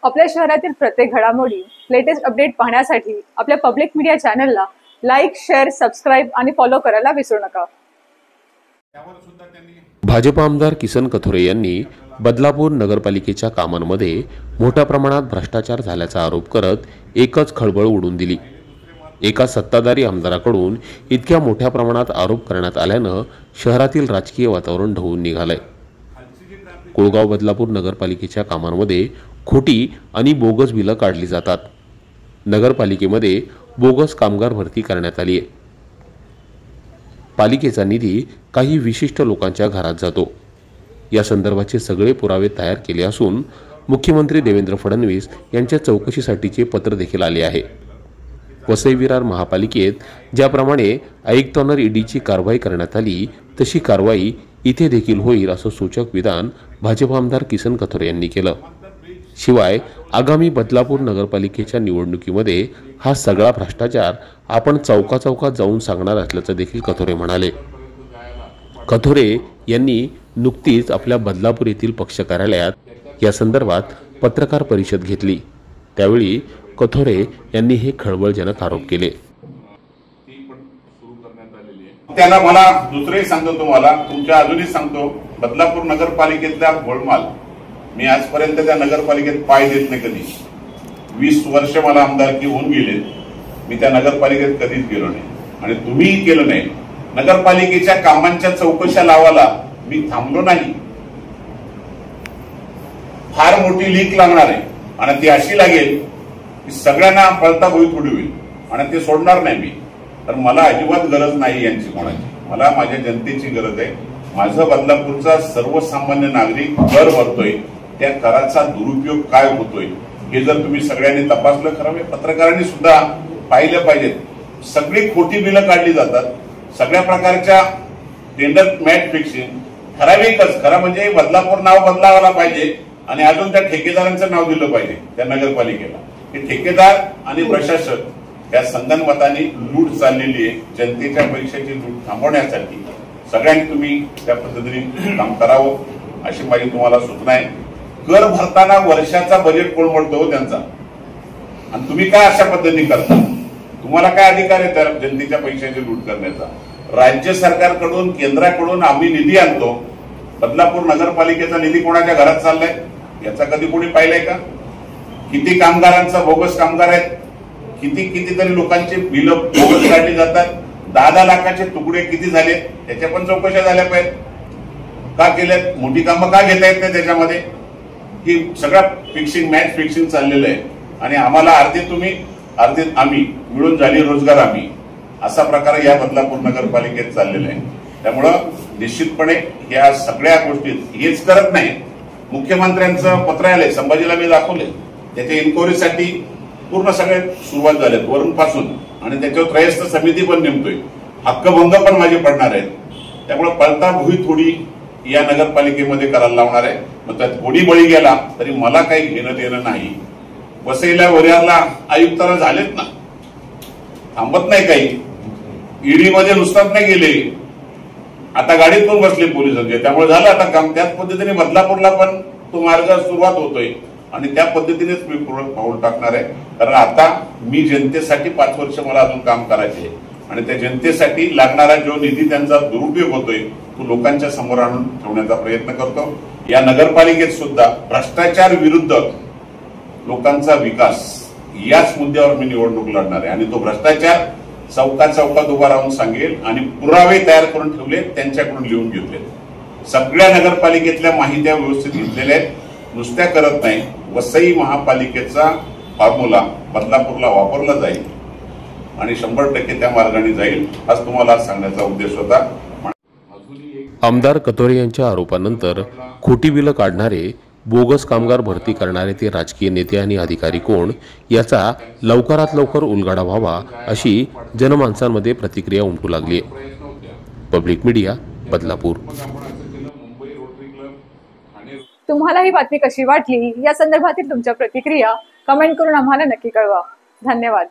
आपल्या शहरातील प्रत्येक घडामोडी लेटेस्ट अपडेट पाहण्यासाठी आपल्या पब्लिक मीडिया चॅनलला लाईक, शेअर, सबस्क्राईब आणि फॉलो करायला विसरू नका। भाजप आमदार किसन कथोरे यांनी बदलापूर नगरपालिकेच्या कामांमध्ये मोठ्या प्रमाणात भ्रष्टाचार झाल्याचा आरोप करत एकच खळबळ उडून दिली। एका सत्ताधारी आमदाराकडून इतक्या मोठ्या प्रमाणात आरोप करण्यात आल्यानं शहरातील राजकीय वातावरण ढवळून निघालंय। कोळगाव बदलापूर नगरपालिकेच्या कामांमध्ये खोटी आणि बोगस बिलं काढली जातात। नगरपालिकेमध्ये बोगस कामगार भरती करण्यात आली आहे। पालिकेचा निधी काही विशिष्ट लोकांच्या घरात जातो। या संदर्भाचे सगळे पुरावे तयार केले असून मुख्यमंत्री देवेंद्र फडणवीस यांच्या चौकशीसाठीचे पत्र देखील आले आहे। वसई विरार महापालिकेत ज्याप्रमाणे आयुक्तांवर ईडीची कारवाई करण्यात आली तशी कारवाई इथे देखील होईल असं सूचक विधान भाजप आमदार किसन कथोरे यांनी केलं। शिवाय आगामी बदलापूर नगरपालिकेच्या निवडणुकीमध्ये हा सगळा भ्रष्टाचार आपण चौकाचौकात जाऊन सांगणार असल्याचं देखील कथोरे म्हणाले। कथोरे यांनी नुकतीच आपल्या बदलापूर येथील पक्ष कार्यालयात या संदर्भात पत्रकार परिषद घेतली। त्यावेळी कथोरे यांनी हे खळबळजनक आरोप केले। त्याला मला दुसरे सांगतो, तुम्हाला तुमच्या अजूनही सांगतो, बदलापूर नगरपालिकेतला गोळमाल मी आजपर्यंत त्या नगरपालिकेत पाय देत नाही कधी। 20 वर्ष मला आमदारकी होऊन गेले, मी त्या नगरपालिकेत कधीच गेलो नाही आणि तुम्हीही केलं नाही। नगरपालिकेच्या कामांच्या चौकशा लावायला मी थांबलो नाही। फार मोठी लीक लागणार आहे आणि ती अशी लागेल की सगळ्यांना पळता भुईत उडवेल आणि ते सोडणार नाही मी। तर मला अजिबात गरज नाही यांची कोणाची, मला माझ्या जनतेची गरज आहे। माझं बदलापूरचा सर्वसामान्य नागरिक कर भरतोय, त्या कराचा दुरुपयोग काय होतोय हे जर तुम्ही सगळ्यांनी तपासलं, खरं पत्रकारांनी सुद्धा पाहिलं पाहिजेत। सगळी खोटी बिलं काढली जातात, सगळ्या प्रकारच्या टेंडर मॅच फिक्सिंग, ठराविकच खरं म्हणजे बदलापूर नाव बदलावायला पाहिजे आणि अजून त्या ठेकेदारांचं नाव दिलं पाहिजे त्या नगरपालिकेला। हे ठेकेदार आणि प्रशासक या संगनमताने लूट चाललेली आहे। जनतेच्या पैशाची लूट थांबवण्यासाठी सगळ्यांनी तुम्ही त्या पद्धतीने काम करावं अशी माझी तुम्हाला सूचना आहे। कर भरताना वर्षाचा बजेट कोलमडतो त्यांचा आणि तुम्ही काय अशा पद्धतीने करता? तुम्हाला काय अधिकार आहे त्या जनतेच्या पैशाची लूट करण्याचा? राज्य सरकारकडून, केंद्राकडून आम्ही निधी आणतो, बदलापूर नगरपालिकेचा निधी कोणाच्या घरात चाललाय याचा कधी कोणी पाहिलंय का? किती कामगारांचा बोगस कामगार आहेत, कितीतरी लोकांचे बिल बोगस काढली जातात। 10 लाखाचे तुकडे किती झाले त्याच्या पण चौकशा झाल्या पाहिजेत। का केल्यात? मोठी कामं का घेता येत नाही त्याच्यामध्ये? ही सगळं फिक्सिंग, मॅच फिक्सिंग चाललेलं आहे आणि आम्हाला अर्धे तुम्ही अर्धे आम्ही मिळून झाली रोजगार आम्ही, असा प्रकार या बदलापूर नगरपालिकेत चाललेला आहे। त्यामुळं निश्चितपणे या सगळ्या गोष्टीत हेच करत नाही। मुख्यमंत्र्यांचं पत्र आलंय, संभाजीला मी दाखवले, त्याच्या इन्क्वायरीसाठी पूर्ण सगळे सुरुवात झालेत वरून पासून आणि त्याच्यावर त्रयस्थ समिती पण नेमतोय। हक्कभंग पण माझे पडणार आहेत। त्यामुळे पळता भुई थोडी या नगरपालिकेमध्ये करायला लावणार आहे। मग त्यात कोणी बळी गेला तरी मला काही घेणं देणं नाही। वसईला वऱ्याला आयुक्ताला झालेत ना, थांबत नाही काही। ईडी मध्ये नुसताच नाही गेले, आता गाडीत पण बसले पोलिसांचे, त्यामुळे झालं आता काम। त्याच पद्धतीने बदलापूरला पण तो मार्ग सुरुवात होतोय आणि त्या पद्धतीनेच मी पूर्ण पाऊल टाकणार आहे। कारण आता मी जनतेसाठी 5 वर्ष मला अजून काम करायचे आणि त्या जनतेसाठी लागणारा जो निधी त्यांचा दुरुपयोग होतोय तो लोकांच्या समोर आणून ठेवण्याचा प्रयत्न करतो। या नगरपालिकेत सुद्धा भ्रष्टाचार विरुद्ध लोकांचा विकास याच मुद्द्यावर मी निवडणूक लढणार आहे आणि तो भ्रष्टाचार चौकात उभा राहून सांगेल आणि पुरावे तयार करून ठेवले, त्यांच्याकडून लिहून घेतले। सगळ्या नगरपालिकेतल्या माहित्या व्यवस्थित घेतलेल्या आहेत, नुसत्या करत नाही। वसई महापालिकेचा फॉर्म्युला बदलापूरला वापरला जाईल आणि 100% त्या मार्गाने जाईल, आज तुम्हाला सांगण्याचा उद्देश होता। आमदार कथोरे यांच्या आरोपानंतर खोटी बिलं काढणारे, बोगस कामगार भरती करणारे ते राजकीय नेते आणि अधिकारी कोण याचा लवकरात लवकर उलगडा व्हावा अशी जनमानसांमध्ये प्रतिक्रिया उमटू लागली आहे। Public media, Badlapur. तुम्हाला ही बातमी कशी वाटली या संदर्भातील तुमच्या प्रतिक्रिया कमेंट करून आम्हाला नक्की कळवा। धन्यवाद।